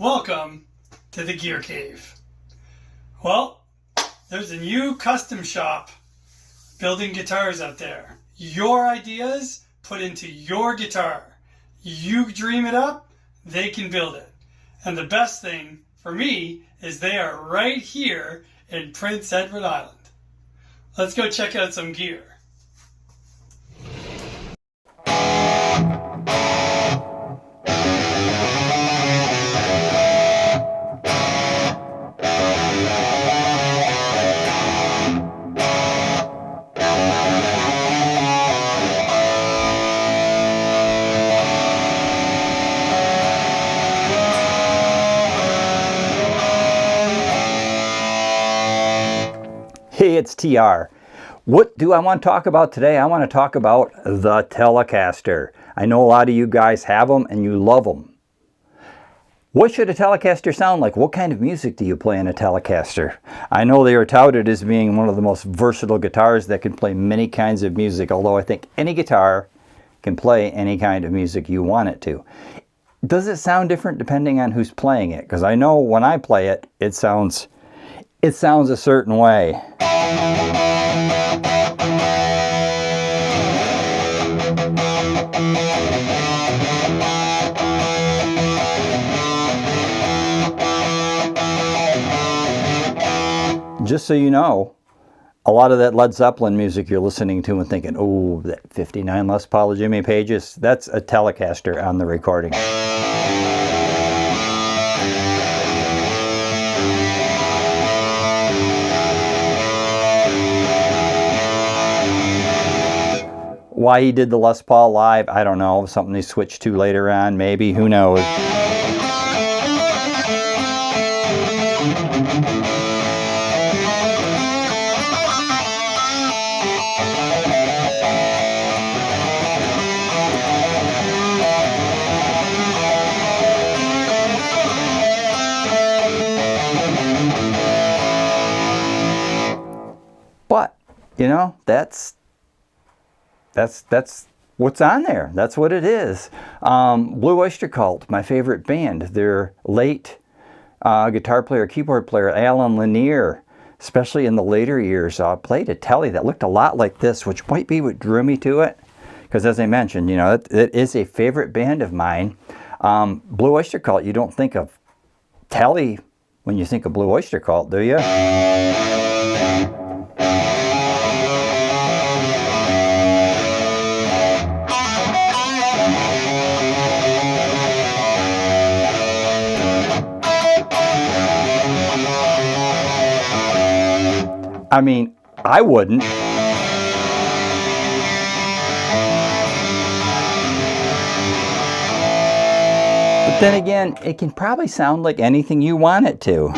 Welcome to the Gear Cave. Well, there's a new custom shop building guitars out there. Your ideas put into your guitar. You dream it up, they can build it. And the best thing for me is they are right here in Prince Edward Island. Let's go check out some gear. Hey, it's TR. What do I want to talk about today? I want to talk about the Telecaster. I know a lot of you guys have them and you love them. What should a Telecaster sound like? What kind of music do you play in a Telecaster? I know they are touted as being one of the most versatile guitars that can play many kinds of music, although I think any guitar can play any kind of music you want it to. Does it sound different depending on who's playing it? Because I know when I play it, it sounds a certain way. Just so you know, a lot of that Led Zeppelin music you're listening to and thinking, oh, that 59 Les Paul of Jimmy Page's, that's a Telecaster on the recording. Why he did the Les Paul live, I don't know. Something they switched to later on, maybe. Who knows? But, you know, that's what's on there. That's what it is. Blue Oyster Cult, my favorite band. Their late guitar player, keyboard player, Alan Lanier, especially in the later years, played a Tele that looked a lot like this, which might be what drew me to it. Because as I mentioned, you know, it is a favorite band of mine. Blue Oyster Cult, you don't think of Tele when you think of Blue Oyster Cult, do you? I mean, I wouldn't. But then again, it can probably sound like anything you want it to.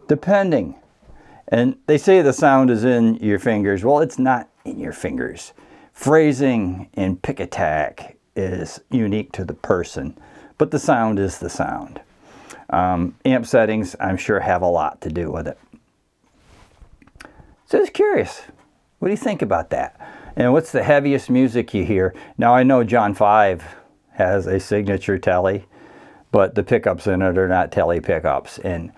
Depending. And they say the sound is in your fingers. Well, it's not in your fingers. Phrasing and pick attack is unique to the person. But the sound is the sound. Amp settings, I'm sure, have a lot to do with it. So I was curious, what do you think about that? And what's the heaviest music you hear? Now I know John 5 has a signature Tele, but the pickups in it are not Tele pickups. And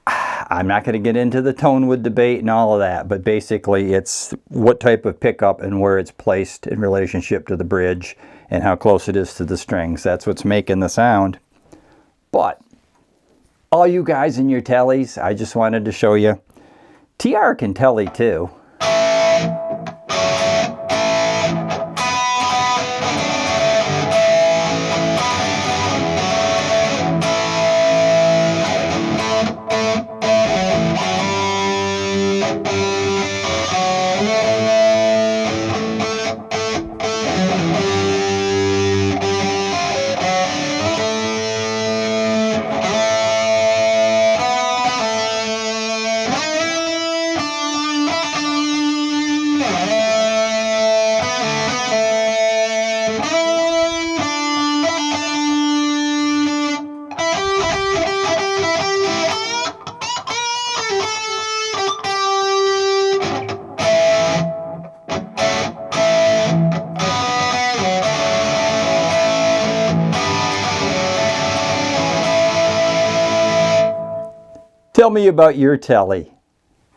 I'm not going to get into the tone wood debate and all of that, but basically it's what type of pickup and where it's placed in relationship to the bridge and how close it is to the strings. That's what's making the sound. But all you guys in your Teles, I just wanted to show you, TR can Tele too. Tell me about your telly.